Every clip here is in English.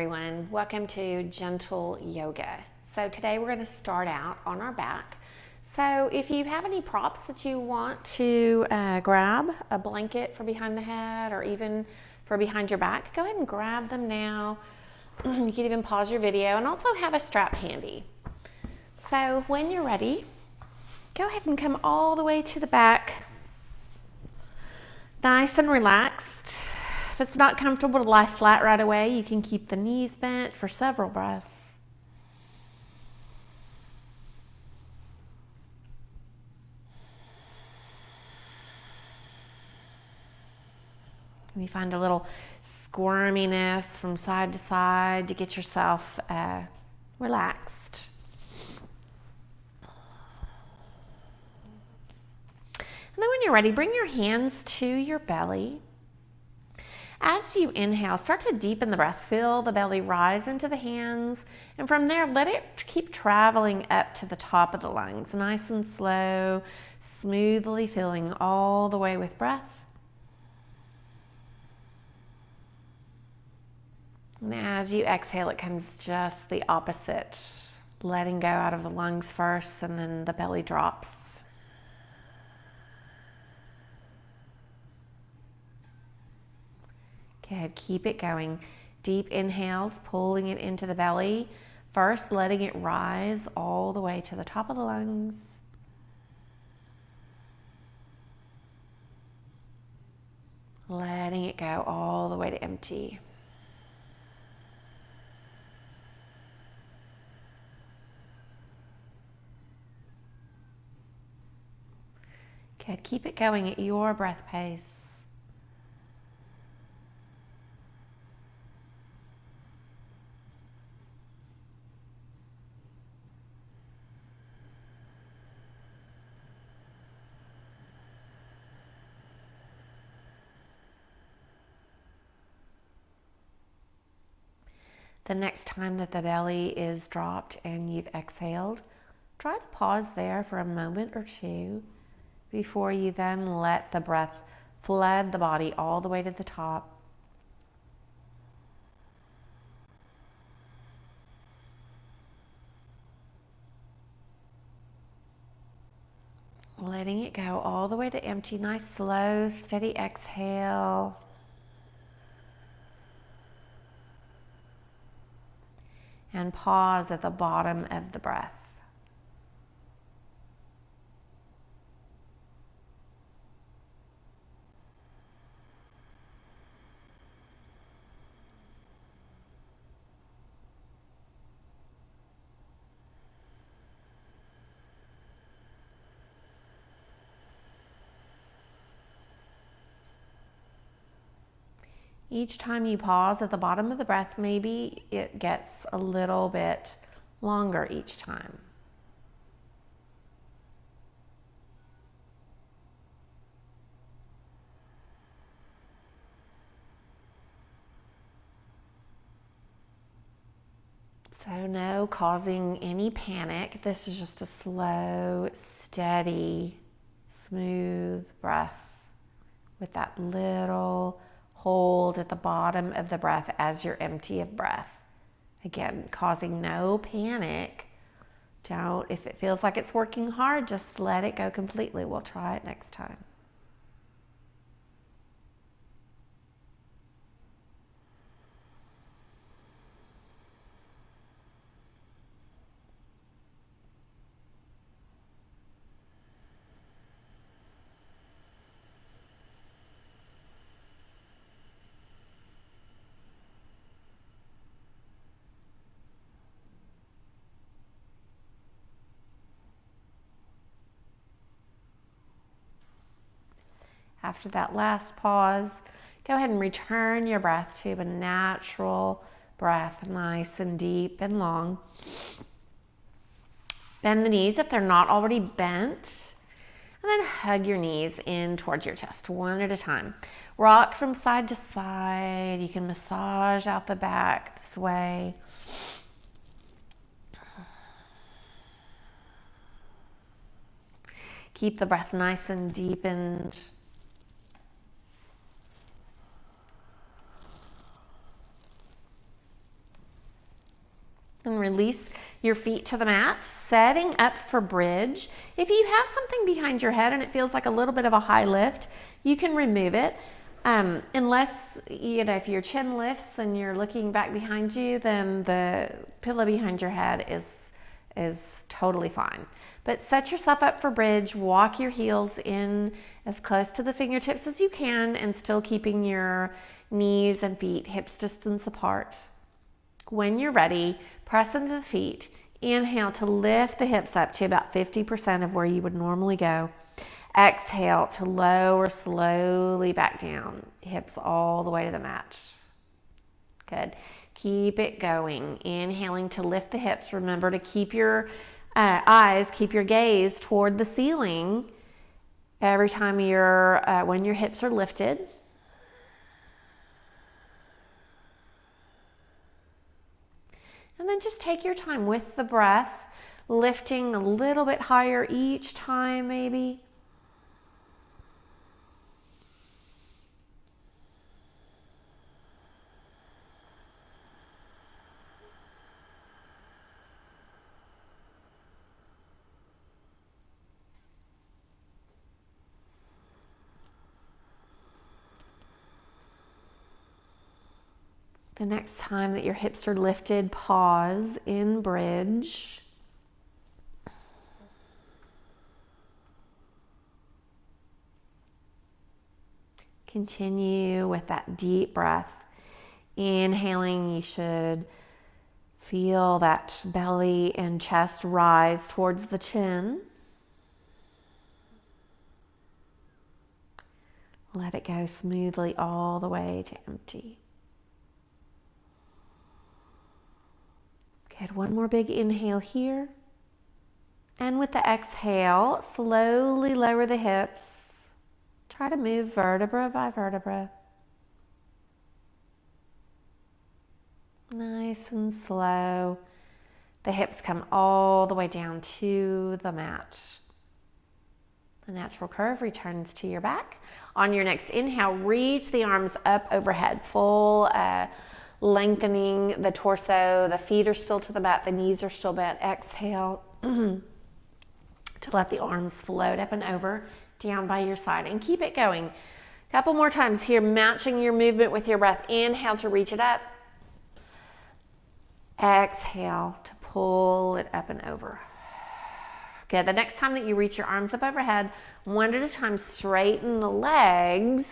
Everyone, welcome to Gentle Yoga. So today we're going to start out on our back. So if you have any props that you want to grab, a blanket for behind the head or even for behind your back, go ahead and grab them now. You can even pause your video and also have a strap handy. So when you're ready, go ahead and come all the way to the back, nice and relaxed. If it's not comfortable to lie flat right away, you can keep the knees bent for several breaths. And you find a little squirminess from side to side to get yourself relaxed. And then when you're ready, bring your hands to your belly. As you inhale, start to deepen the breath. Feel the belly rise into the hands. And from there, let it keep traveling up to the top of the lungs. Nice and slow, smoothly filling all the way with breath. And as you exhale, it comes just the opposite. Letting go out of the lungs first, and then the belly drops. Good, keep it going. Deep inhales, pulling it into the belly. First, letting it rise all the way to the top of the lungs. Letting it go all the way to empty. Good, keep it going at your breath pace. The next time that the belly is dropped and you've exhaled, try to pause there for a moment or two before you then let the breath flood the body all the way to the top. Letting it go all the way to empty. Nice, slow, steady exhale. And pause at the bottom of the breath. Each time you pause at the bottom of the breath, maybe it gets a little bit longer each time. So no causing any panic. This is just a slow, steady, smooth breath with that little hold at the bottom of the breath as you're empty of breath. Again, causing no panic. If it feels like it's working hard, just let it go completely. We'll try it next time. After that last pause, go ahead and return your breath to a natural breath, nice and deep and long. Bend the knees if they're not already bent, and then hug your knees in towards your chest, one at a time. Rock from side to side. You can massage out the back this way. Keep the breath nice and deepened. And release your feet to the mat, setting up for bridge. If you have something behind your head and it feels like a little bit of a high lift, you can remove it. Unless, if your chin lifts and you're looking back behind you, then the pillow behind your head is totally fine. But set yourself up for bridge, walk your heels in as close to the fingertips as you can and still keeping your knees and feet hips distance apart. When you're ready, press into the feet. Inhale to lift the hips up to about 50% of where you would normally go. Exhale to lower slowly back down, hips all the way to the mat. Good. Keep it going. Inhaling to lift the hips. Remember to keep your keep your gaze toward the ceiling every time when your hips are lifted. And then just take your time with the breath, lifting a little bit higher each time maybe. The next time that your hips are lifted, pause in bridge. Continue with that deep breath. Inhaling, you should feel that belly and chest rise towards the chin. Let it go smoothly all the way to empty. Good, one more big inhale here. And with the exhale, slowly lower the hips. Try to move vertebra by vertebra. Nice and slow. The hips come all the way down to the mat. The natural curve returns to your back. On your next inhale, reach the arms up overhead, full lengthening the torso. The feet are still to the mat, the knees are still bent. Exhale to let the arms float up and over, down by your side, and keep it going. A couple more times here, matching your movement with your breath. Inhale to reach it up. Exhale to pull it up and over. Good. The next time that you reach your arms up overhead, one at a time, straighten the legs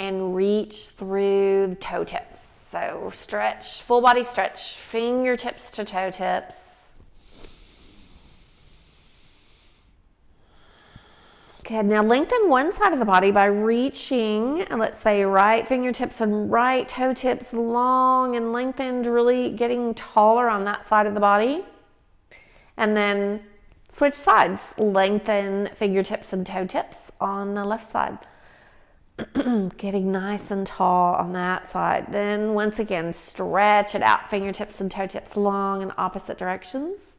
and reach through the toe tips. So stretch, full body stretch, fingertips to toe tips. Good. Now lengthen one side of the body by reaching, let's say right fingertips and right toe tips long and lengthened, really getting taller on that side of the body. And then switch sides, lengthen fingertips and toe tips on the left side. Getting nice and tall on that side. Then once again, stretch it out, fingertips and toe tips long in opposite directions.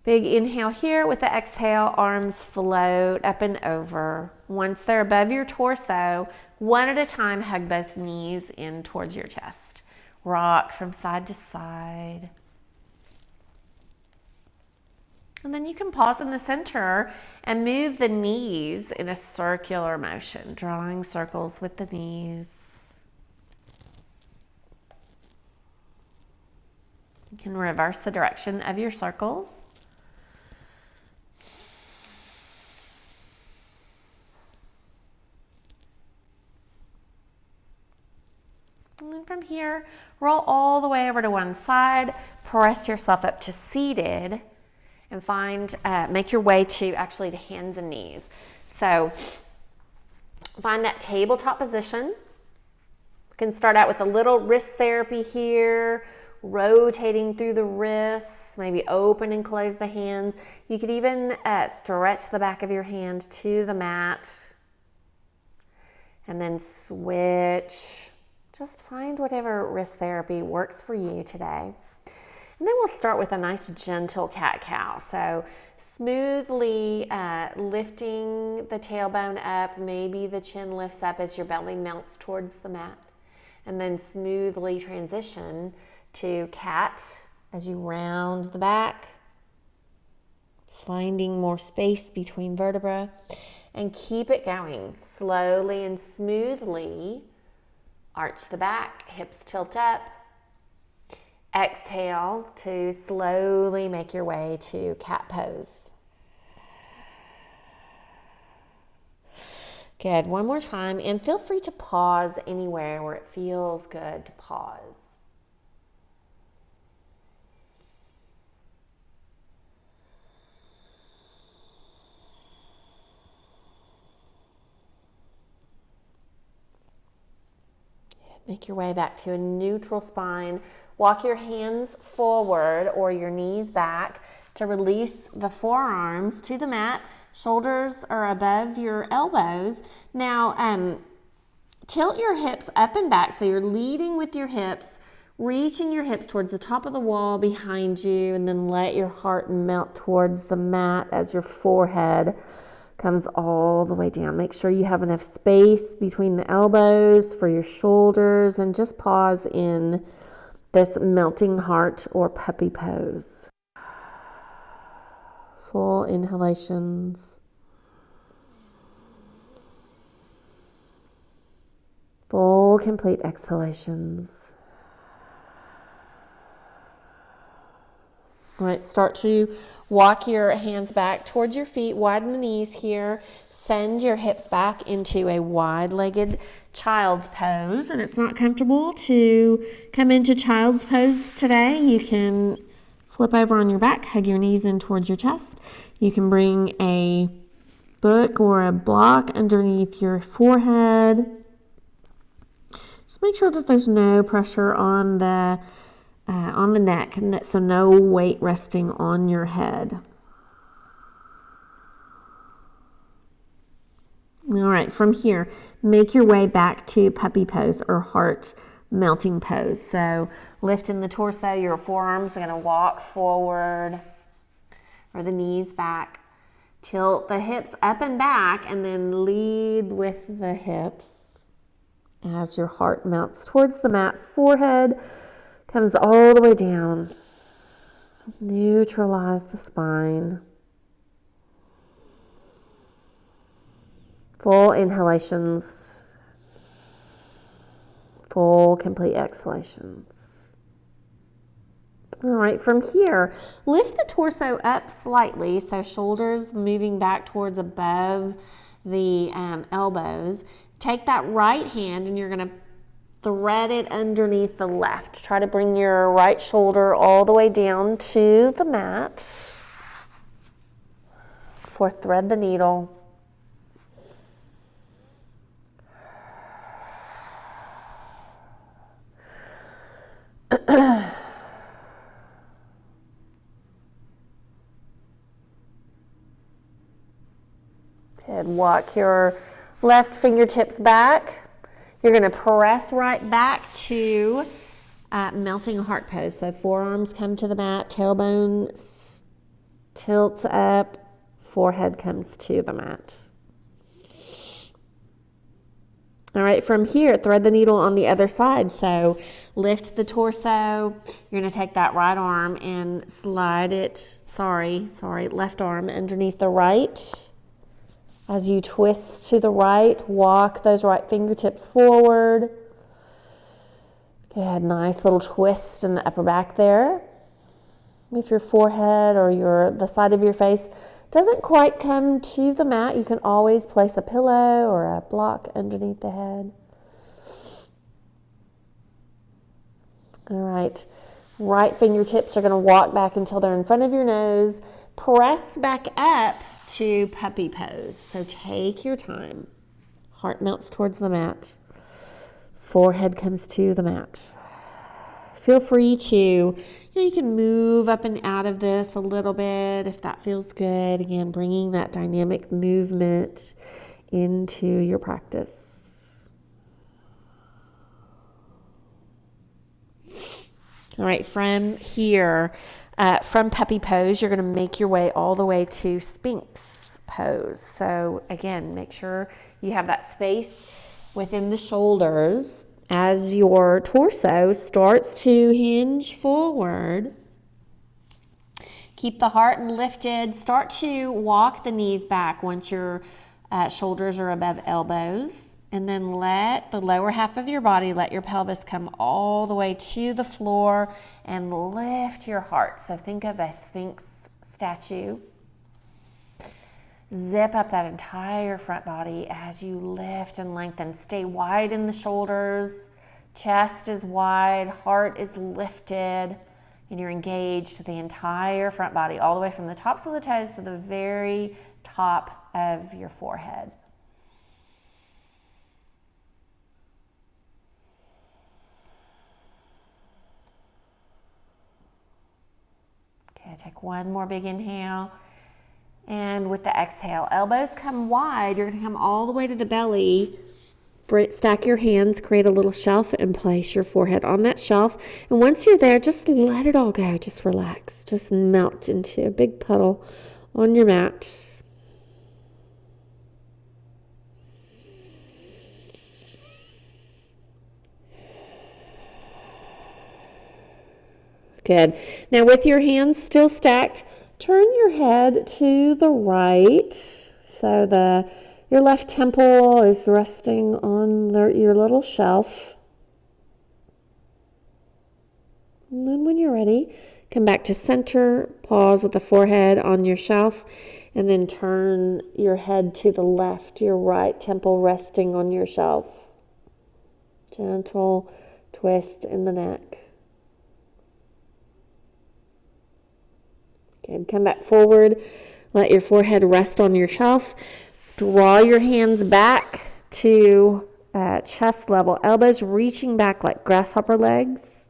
Big inhale here. With the exhale, arms float up and over. Once they're above your torso, one at a time, hug both knees in towards your chest. Rock from side to side. And then you can pause in the center and move the knees in a circular motion, drawing circles with the knees. You can reverse the direction of your circles. And then from here, roll all the way over to one side, press yourself up to seated, and make your way to actually the hands and knees. So find that tabletop position. You can start out with a little wrist therapy here, rotating through the wrists, maybe open and close the hands. You could even stretch the back of your hand to the mat and then switch. Just find whatever wrist therapy works for you today. And then we'll start with a nice gentle cat-cow. So smoothly lifting the tailbone up, maybe the chin lifts up as your belly melts towards the mat. And then smoothly transition to cat as you round the back, finding more space between vertebrae, and keep it going. Slowly and smoothly arch the back, hips tilt up. Exhale to slowly make your way to cat pose. Good. One more time, and feel free to pause anywhere where it feels good to pause. Make your way back to a neutral spine. Walk your hands forward or your knees back to release the forearms to the mat. Shoulders are above your elbows. Now, tilt your hips up and back. So you're leading with your hips, reaching your hips towards the top of the wall behind you, and then let your heart melt towards the mat as your forehead comes all the way down. Make sure you have enough space between the elbows for your shoulders, and just pause in this melting heart or puppy pose. Full inhalations. Full complete exhalations. All right, start to walk your hands back towards your feet, widen the knees here, send your hips back into a wide-legged child's pose. And it's not comfortable to come into child's pose today. You can flip over on your back, hug your knees in towards your chest. You can bring a book or a block underneath your forehead. Just make sure that there's no pressure on the neck, so no weight resting on your head. All right, from here, make your way back to puppy pose or heart melting pose. So lifting the torso, your forearms are going to walk forward or the knees back. Tilt the hips up and back, and then lead with the hips as your heart melts towards the mat. Forehead comes all the way down. Neutralize the spine. Full inhalations. Full complete exhalations. All right, from here, lift the torso up slightly, so shoulders moving back towards above the elbows. Take that right hand and you're going to thread it underneath the left. Try to bring your right shoulder all the way down to the mat. Thread the needle. Good. Walk your left fingertips back. You're going to press right back to melting heart pose. So forearms come to the mat, tailbone tilts up, forehead comes to the mat. All right, from here, thread the needle on the other side. So lift the torso. You're going to take that right arm and slide it, left arm underneath the right. As you twist to the right, walk those right fingertips forward. Good, nice little twist in the upper back there. If your forehead or the side of your face doesn't quite come to the mat, you can always place a pillow or a block underneath the head. All right, right fingertips are going to walk back until they're in front of your nose. Press back up to puppy pose. So take your time. Heart melts towards the mat. Forehead comes to the mat. Feel free to, you can move up and out of this a little bit if that feels good. Again, bringing that dynamic movement into your practice. All right, from here, from puppy pose, you're going to make your way all the way to Sphinx pose. So again, make sure you have that space within the shoulders As your torso starts to hinge forward, keep the heart lifted. Start to walk the knees back once your shoulders are above elbows. And then let the lower half of your body, let your pelvis come all the way to the floor and lift your heart. So think of a Sphinx statue. Zip up that entire front body as you lift and lengthen. Stay wide in the shoulders. Chest is wide, heart is lifted, and you're engaged to the entire front body, all the way from the tops of the toes to the very top of your forehead. Okay, take one more big inhale. And with the exhale, elbows come wide. You're going to come all the way to the belly. Stack your hands, create a little shelf, and place your forehead on that shelf. And once you're there, just let it all go. Just relax. Just melt into a big puddle on your mat. Good. Now with your hands still stacked, turn your head to the right. So your left temple is resting on your little shelf. And then when you're ready, come back to center, pause with the forehead on your shelf, and then turn your head to the left, your right temple resting on your shelf. Gentle twist in the neck. Good. Come back forward. Let your forehead rest on your shelf. Draw your hands back to chest level. Elbows reaching back like grasshopper legs.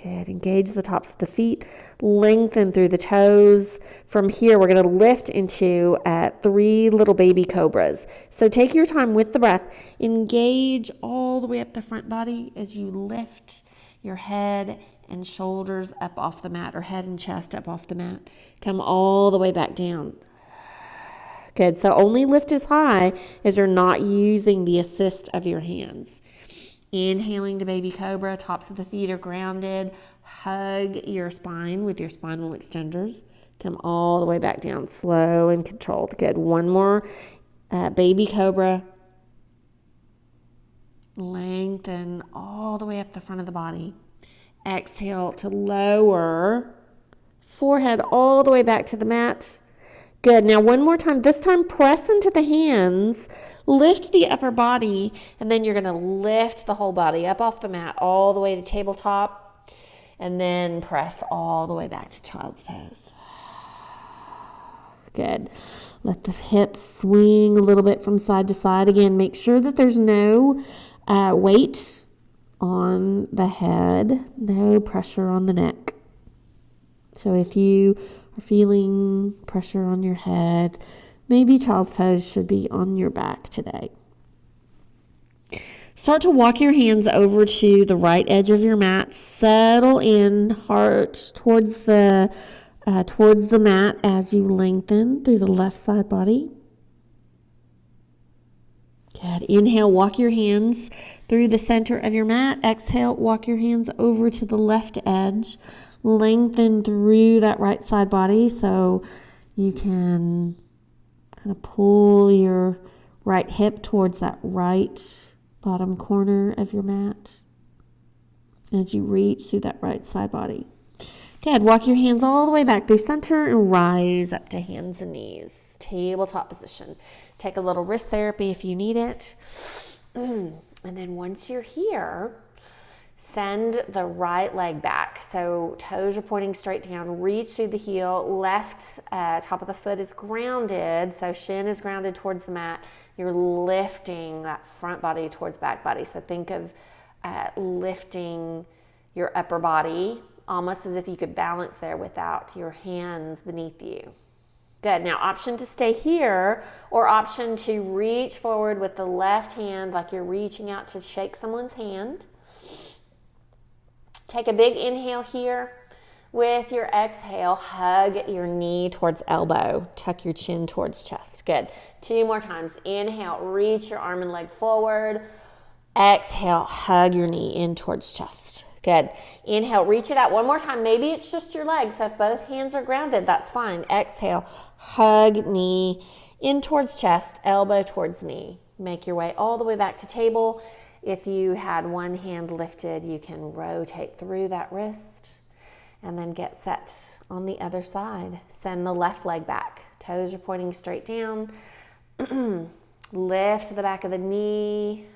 Good. Engage the tops of the feet. Lengthen through the toes. From here, we're going to lift into 3 little baby cobras. So take your time with the breath. Engage all the way up the front body as you lift your head and shoulders up off the mat, or head and chest up off the mat. Come all the way back down. Good. So only lift as high as you're not using the assist of your hands. Inhaling to baby cobra, tops of the feet are grounded. Hug your spine with your spinal extenders. Come all the way back down, slow and controlled. Good. One more baby cobra. Lengthen all the way up the front of the body. Exhale to lower. Forehead all the way back to the mat. Good. Now one more time. This time press into the hands. Lift the upper body, and then you're going to lift the whole body up off the mat all the way to tabletop, and then press all the way back to child's pose. Good. Let the hips swing a little bit from side to side. Again, make sure that there's no weight on the head, no pressure on the neck. So if you are feeling pressure on your head, maybe child's pose should be on your back today. Start to walk your hands over to the right edge of your mat. Settle in, heart towards the mat as you lengthen through the left side body. Good. Inhale, walk your hands through the center of your mat. Exhale, walk your hands over to the left edge. Lengthen through that right side body so you can kind of pull your right hip towards that right bottom corner of your mat as you reach through that right side body. Good. Walk your hands all the way back through center and rise up to hands and knees. Tabletop position. Take a little wrist therapy if you need it. And then once you're here, send the right leg back. So toes are pointing straight down. Reach through the heel. Left top of the foot is grounded. So shin is grounded towards the mat. You're lifting that front body towards back body. So think of lifting your upper body almost as if you could balance there without your hands beneath you. Good. Now option to stay here, or option to reach forward with the left hand like you're reaching out to shake someone's hand. Take a big inhale here. With your exhale, hug your knee towards elbow. Tuck your chin towards chest. Good. 2 more times. Inhale, reach your arm and leg forward. Exhale, hug your knee in towards chest. Good. Inhale, reach it out one more time. Maybe it's just your legs. So if both hands are grounded, that's fine. Exhale, hug knee in towards chest, elbow towards knee. Make your way all the way back to table. If you had one hand lifted, you can rotate through that wrist and then get set on the other side. Send the left leg back. Toes are pointing straight down. Lift the back of the knee.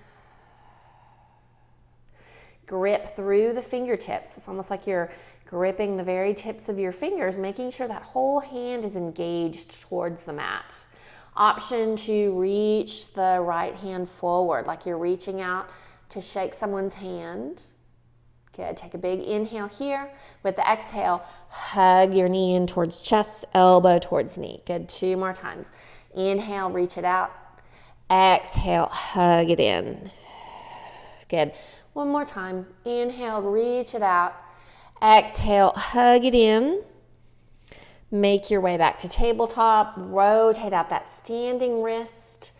Grip through the fingertips. It's almost like you're gripping the very tips of your fingers, making sure that whole hand is engaged towards the mat. Option to reach the right hand forward, like you're reaching out to shake someone's hand. Good. Take a big inhale here. With the exhale, hug your knee in towards chest, elbow towards knee. Good. 2 more times. Inhale, reach it out. Exhale, hug it in. Good. 1 more time. Inhale, reach it out. Exhale, hug it in. Make your way back to tabletop. Rotate out that standing wrist.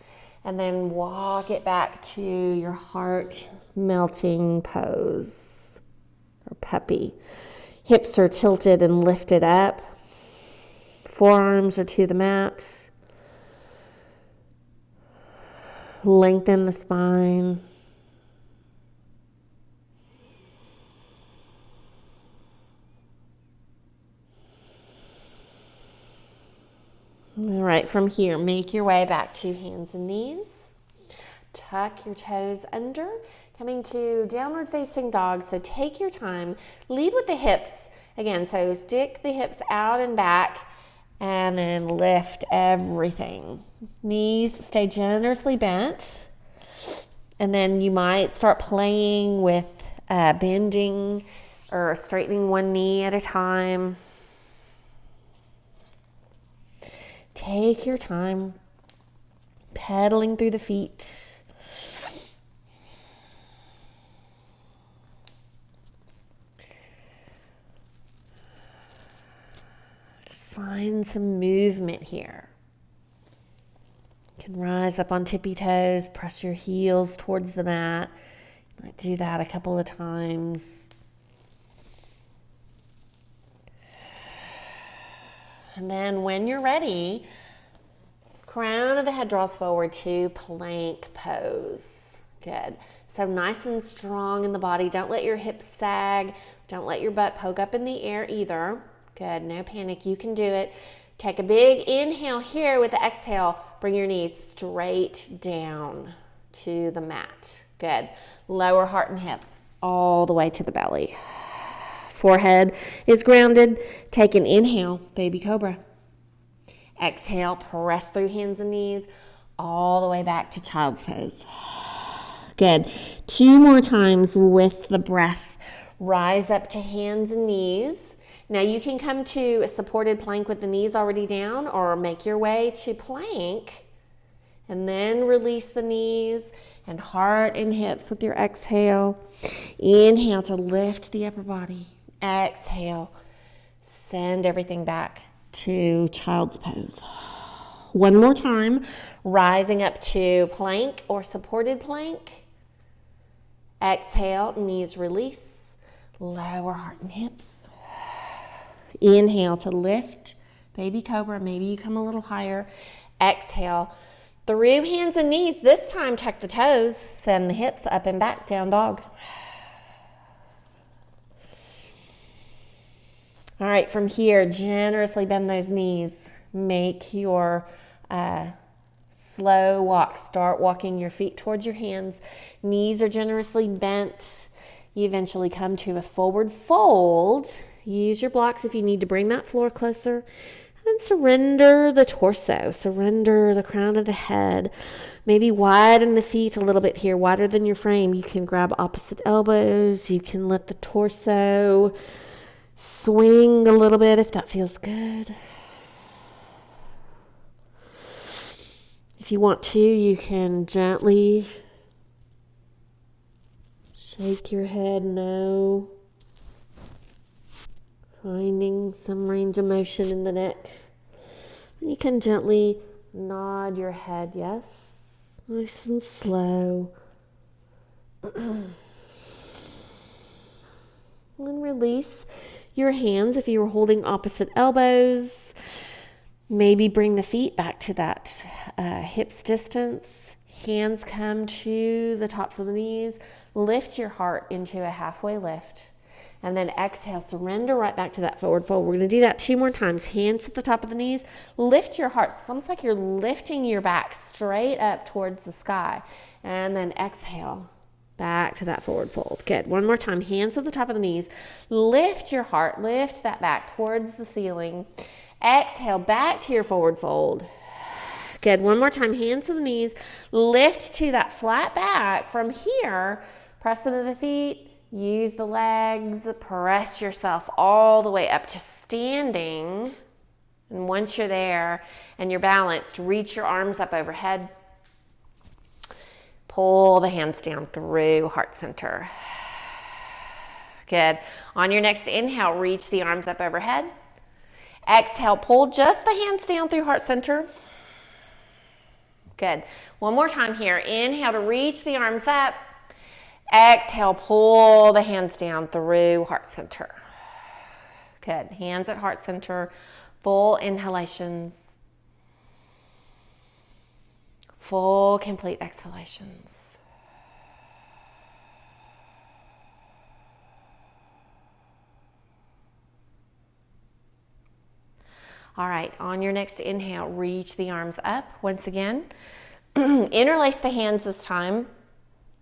And then walk it back to your heart melting pose or puppy. Hips are tilted and lifted up. Forearms are to the mat. Lengthen the spine. All right, from here, make your way back to hands and knees. Tuck your toes under, coming to downward facing dog. So take your time, lead with the hips. Again, so stick the hips out and back and then lift everything. Knees stay generously bent. And then you might start playing with bending or straightening one knee at a time. Take your time, pedaling through the feet. Just find some movement here. You can rise up on tippy toes, press your heels towards the mat. You might do that a couple of times. And then when you're ready, crown of the head draws forward to plank pose. Good. So nice and strong in the body. Don't let your hips sag. Don't let your butt poke up in the air either. Good. No panic. You can do it. Take a big inhale here. With the exhale, bring your knees straight down to the mat. Good. Lower heart and hips all the way to the belly. Forehead is grounded. Take an inhale, baby cobra. Exhale, press through hands and knees all the way back to child's pose. Good. 2 more times with the breath. Rise up to hands and knees. Now you can come to a supported plank with the knees already down, or make your way to plank and then release the knees and heart and hips with your exhale. Inhale to lift the upper body. Exhale, send everything back to child's pose. 1 more time, rising up to plank or supported plank. Exhale, knees release, lower heart and hips. Inhale to lift, baby cobra, maybe you come a little higher. Exhale, through hands and knees, this time tuck the toes, send the hips up and back, down dog. All right, from here, generously bend those knees. Make your slow walk. Start walking your feet towards your hands. Knees are generously bent. You eventually come to a forward fold. Use your blocks if you need to bring that floor closer. And then surrender the torso. Surrender the crown of the head. Maybe widen the feet a little bit here, wider than your frame. You can grab opposite elbows. You can let the torso swing a little bit if that feels good. If you want to, you can gently shake your head no. Finding some range of motion in the neck. You can gently nod your head yes. Nice and slow. And release your hands if you were holding opposite elbows. Maybe bring the feet back to that hips distance. Hands come to the tops of the knees. Lift your heart into a halfway lift. And then exhale, surrender right back to that forward fold. We're going to do that 2 more times. Hands to the top of the knees. Lift your heart. It's almost like you're lifting your back straight up towards the sky. And then exhale, back to that forward fold. Good. One more time. Hands to the top of the knees. Lift your heart. Lift that back towards the ceiling. Exhale, back to your forward fold. Good. One more time. Hands to the knees. Lift to that flat back. From here, press into the feet. Use the legs. Press yourself all the way up to standing. And once you're there and you're balanced, reach your arms up overhead. Pull the hands down through heart center. Good. On your next inhale, reach the arms up overhead. Exhale, pull just the hands down through heart center. Good. One more time here. Inhale to reach the arms up. Exhale, pull the hands down through heart center. Good. Hands at heart center. Full inhalations. Full complete exhalations. All right, on your next inhale, reach the arms up once again. Interlace the hands this time.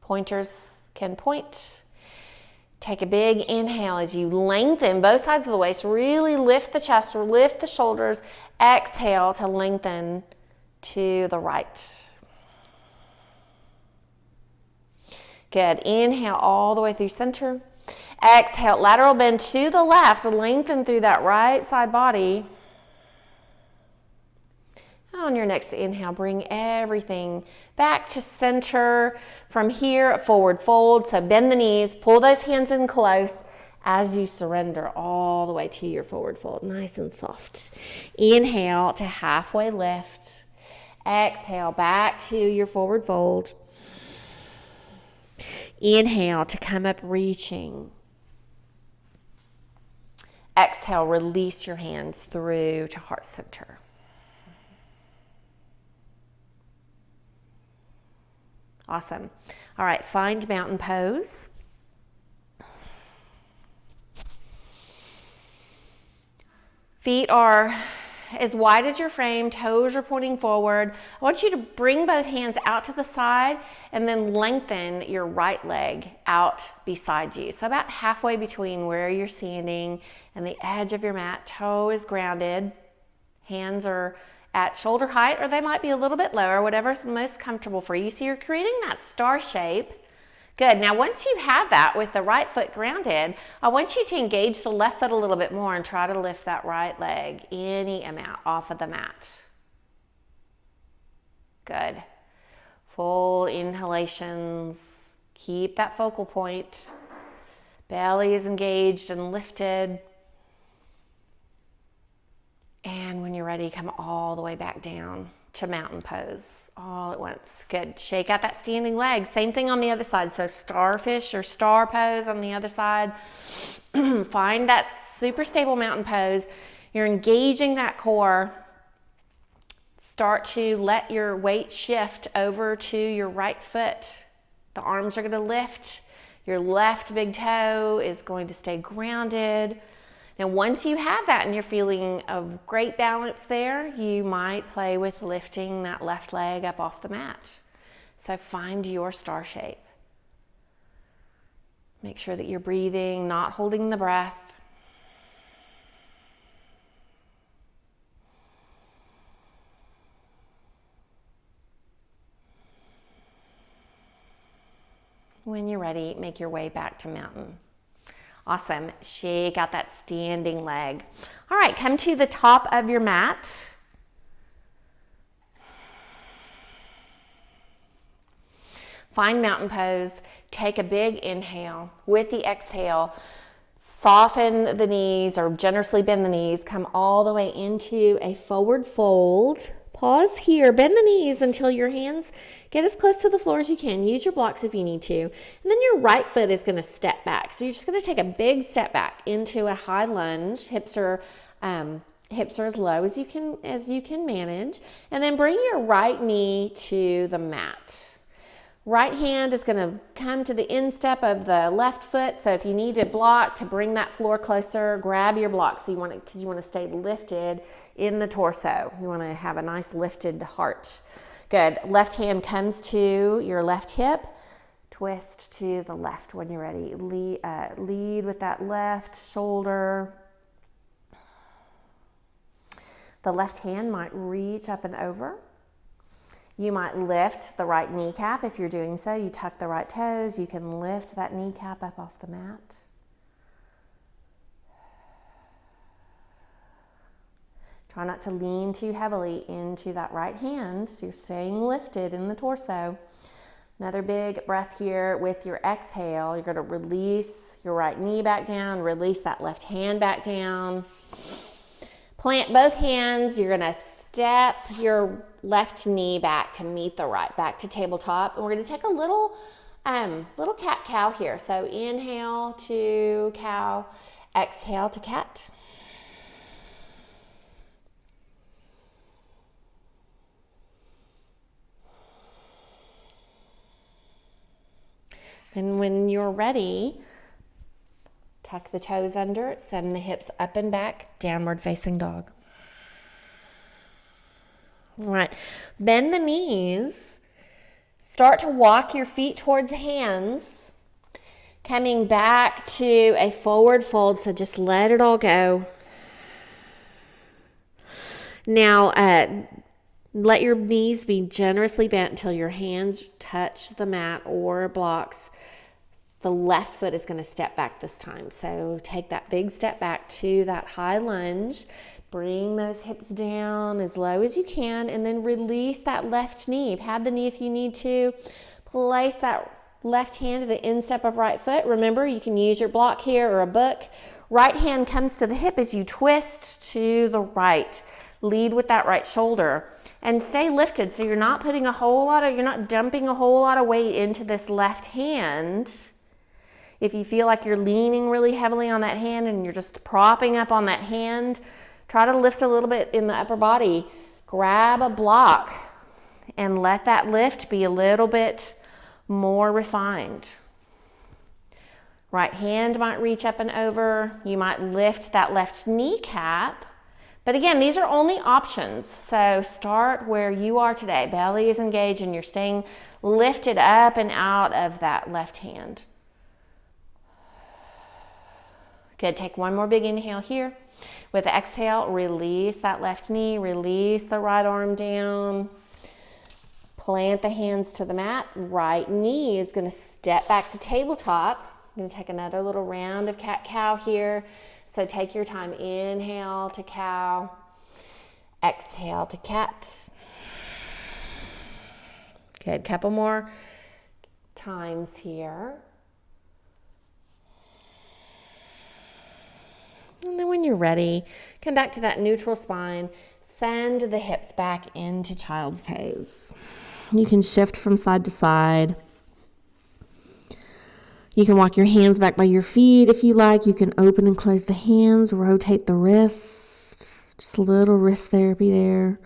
Pointers can point. Take a big inhale as you lengthen both sides of the waist. Really lift the chest or lift the shoulders. Exhale to lengthen to the right. Good. Inhale all the way through center. Exhale, lateral bend to the left. Lengthen through that right side body. On your next inhale, bring everything back to center. From here, forward fold. So bend the knees, pull those hands in close as you surrender all the way to your forward fold. Nice and soft. Inhale to halfway lift. Exhale back to your forward fold. Inhale to come up reaching. Exhale, release your hands through to heart center. Awesome. All right, find mountain pose. Feet are as wide as your frame, toes are pointing forward. I want you to bring both hands out to the side and then lengthen your right leg out beside you. So about halfway between where you're standing and the edge of your mat. Toe is grounded. Hands are at shoulder height, or they might be a little bit lower, whatever's most comfortable for you. So you're creating that star shape. Good. Now, once you have that with the right foot grounded, I want you to engage the left foot a little bit more and try to lift that right leg any amount off of the mat. Good. Full inhalations. Keep that focal point. Belly is engaged and lifted. And when you're ready, come all the way back down to mountain pose all at once. Good. Shake out that standing leg. Same thing on the other side. So starfish or star pose on the other side. Find that super stable mountain pose. You're engaging that core. Start to let your weight shift over to your right foot. The arms are going to lift. Your left big toe is going to stay grounded. Now, once you have that and you're feeling a great balance there, you might play with lifting that left leg up off the mat. So find your star shape. Make sure that you're breathing, not holding the breath. When you're ready, make your way back to mountain. Awesome. Shake out that standing leg. All right, come to the top of your mat. Find mountain pose. Take a big inhale. With the exhale, soften the knees or generously bend the knees. Come all the way into a forward fold. Pause here, bend the knees until your hands get as close to the floor as you can. Use your blocks if you need to. And then your right foot is going to step back. So you're just going to take a big step back into a high lunge. Hips are as low as you can manage. And then bring your right knee to the mat. Right hand is going to come to the instep of the left foot. So if you need to block to bring that floor closer, grab your block. So because you want to stay lifted in the torso. You want to have a nice lifted heart. Good. Left hand comes to your left hip. Twist to the left when you're ready. Lead with that left shoulder. The left hand might reach up and over. You might lift the right kneecap. If you're doing so, you tuck the right toes. You can lift that kneecap up off the mat. Try not to lean too heavily into that right hand, so you're staying lifted in the torso. Another big breath here with your exhale. You're going to release your right knee back down, release that left hand back down. Plant both hands. You're going to step your left knee back to meet the right, back to tabletop. And we're going to take a little cat-cow here. So inhale to cow, exhale to cat. And when you're ready, tuck the toes under, send the hips up and back, downward facing dog. All right, bend the knees. Start to walk your feet towards the hands, coming back to a forward fold, so just let it all go. Now, let your knees be generously bent until your hands touch the mat or blocks. The left foot is going to step back this time. So take that big step back to that high lunge. Bring those hips down as low as you can, and then release that left knee. Pad the knee if you need to. Place that left hand to the instep of right foot. Remember, you can use your block here or a book. Right hand comes to the hip as you twist to the right. Lead with that right shoulder. And stay lifted, so you're not dumping a whole lot of weight into this left hand. If you feel like you're leaning really heavily on that hand and you're just propping up on that hand, try to lift a little bit in the upper body. Grab a block and let that lift be a little bit more refined. Right hand might reach up and over. You might lift that left kneecap. But again, these are only options. So start where you are today. Belly is engaged and you're staying lifted up and out of that left hand. Good, take one more big inhale here. With the exhale, release that left knee, release the right arm down. Plant the hands to the mat. Right knee is going to step back to tabletop. I'm going to take another little round of cat-cow here. So take your time. Inhale to cow. Exhale to cat. Good, couple more times here. And then when you're ready, come back to that neutral spine. Send the hips back into child's pose. You can shift from side to side. You can walk your hands back by your feet if you like. You can open and close the hands, rotate the wrists. Just a little wrist therapy there.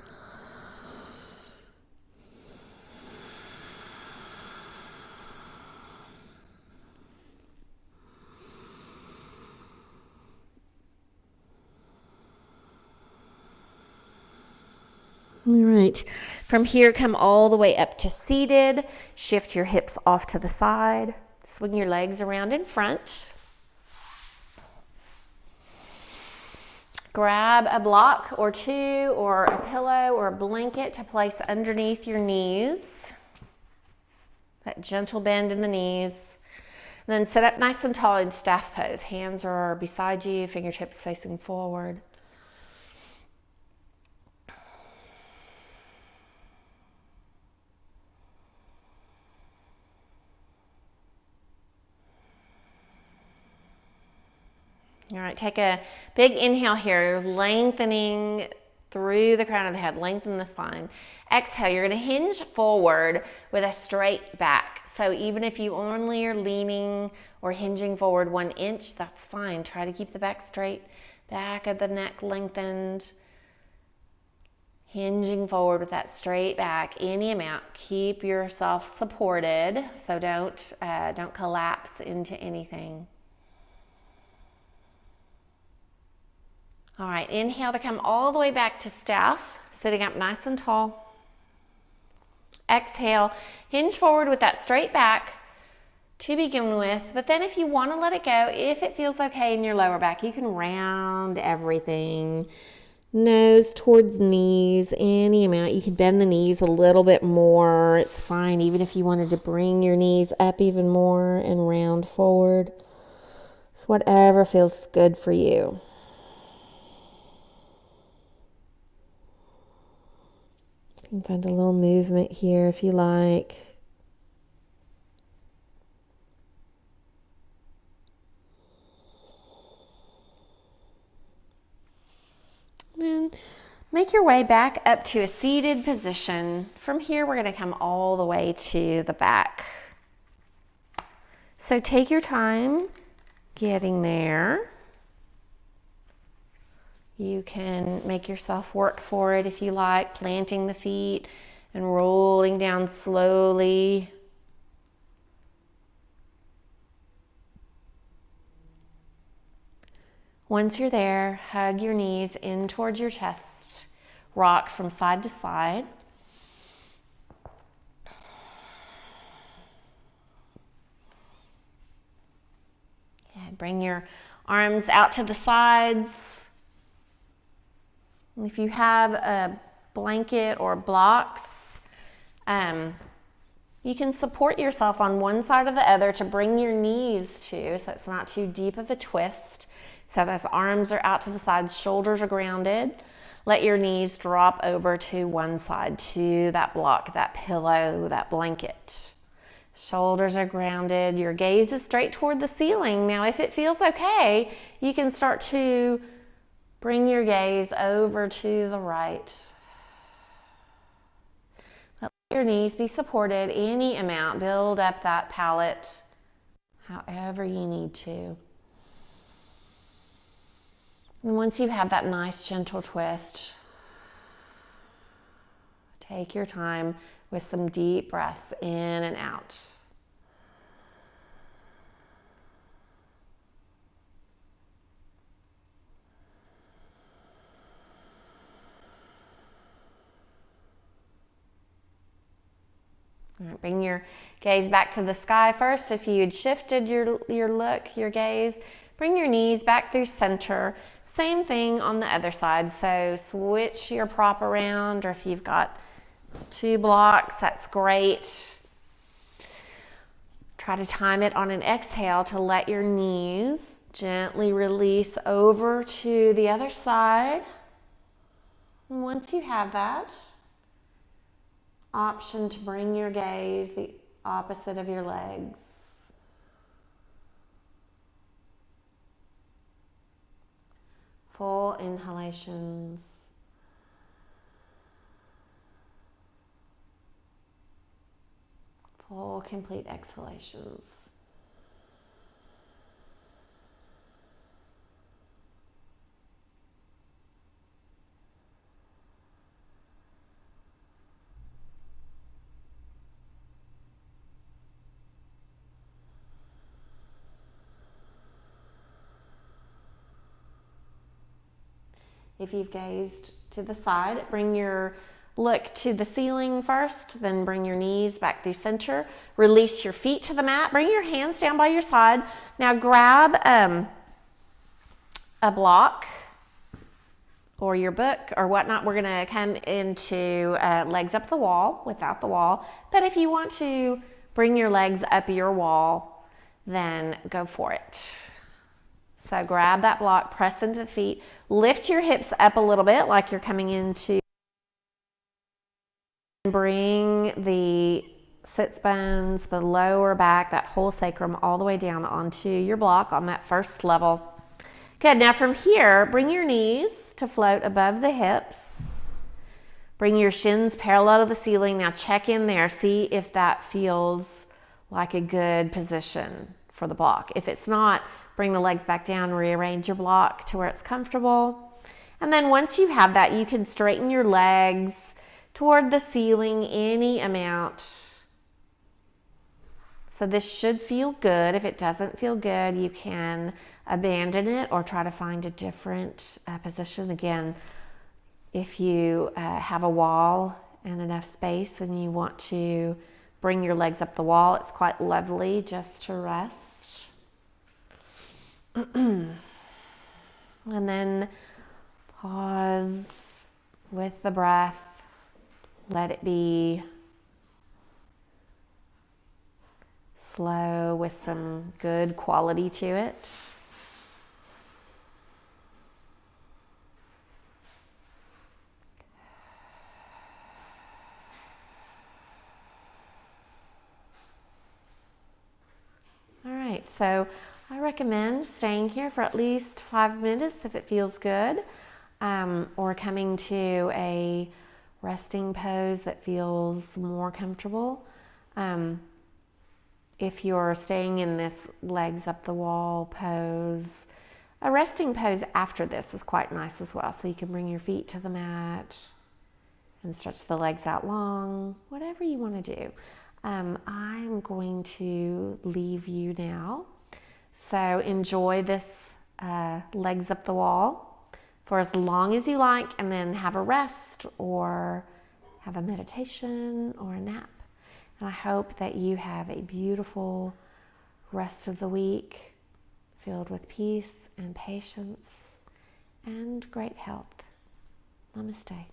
All right, from here, come all the way up to seated. Shift your hips off to the side. Swing your legs around in front. Grab a block or two or a pillow or a blanket to place underneath your knees. That gentle bend in the knees. And then sit up nice and tall in staff pose. Hands are beside you, fingertips facing forward. All right, take a big inhale here, lengthening through the crown of the head, lengthen the spine. Exhale, you're gonna hinge forward with a straight back. So even if you only are leaning or hinging forward 1 inch, that's fine. Try to keep the back straight, back of the neck lengthened. Hinging forward with that straight back, any amount. Keep yourself supported, so don't collapse into anything. All right, inhale to come all the way back to staff, sitting up nice and tall. Exhale, hinge forward with that straight back to begin with, but then if you want to let it go, if it feels okay in your lower back, you can round everything. Nose towards knees, any amount. You can bend the knees a little bit more. It's fine, even if you wanted to bring your knees up even more and round forward. It's whatever feels good for you. You can find a little movement here if you like. Then make your way back up to a seated position. From here, we're going to come all the way to the back. So take your time getting there. You can make yourself work for it if you like, planting the feet and rolling down slowly. Once you're there, hug your knees in towards your chest. Rock from side to side. And bring your arms out to the sides. If you have a blanket or blocks, you can support yourself on one side or the other to bring your knees to, so it's not too deep of a twist. So those arms are out to the sides, shoulders are grounded. Let your knees drop over to one side, to that block, that pillow, that blanket. Shoulders are grounded. Your gaze is straight toward the ceiling. Now, if it feels okay, you can start to bring your gaze over to the right. Let your knees be supported any amount. Build up that palate however you need to. And once you have that nice gentle twist, take your time with some deep breaths in and out. All right, bring your gaze back to the sky first. If you had shifted your look, your gaze, bring your knees back through center. Same thing on the other side. So switch your prop around, or if you've got 2 blocks, that's great. Try to time it on an exhale to let your knees gently release over to the other side. And once you have that, option to bring your gaze the opposite of your legs. Full inhalations. Full complete exhalations. If you've gazed to the side, bring your look to the ceiling first, then bring your knees back through center. Release your feet to the mat. Bring your hands down by your side. Now grab a block or your book or whatnot. We're gonna come into legs up the wall without the wall. But if you want to bring your legs up your wall, then go for it. So grab that block, press into the feet, lift your hips up a little bit like you're coming into. Bring the sits bones, the lower back, that whole sacrum all the way down onto your block on that first level. Good, now from here, bring your knees to float above the hips. Bring your shins parallel to the ceiling. Now check in there, see if that feels like a good position for the block. If it's not, bring the legs back down, rearrange your block to where it's comfortable. And then once you have that, you can straighten your legs toward the ceiling any amount. So this should feel good. If it doesn't feel good, you can abandon it or try to find a different position. Again, if you have a wall and enough space and you want to bring your legs up the wall, it's quite lovely just to rest. And then pause with the breath. Let it be slow with some good quality to it. All right, so I recommend staying here for at least 5 minutes if it feels good, or coming to a resting pose that feels more comfortable. If you're staying in this legs up the wall pose, a resting pose after this is quite nice as well. So you can bring your feet to the mat and stretch the legs out long, whatever you want to do. I'm going to leave you now. So enjoy this legs up the wall for as long as you like, and then have a rest or have a meditation or a nap. And I hope that you have a beautiful rest of the week filled with peace and patience and great health. Namaste.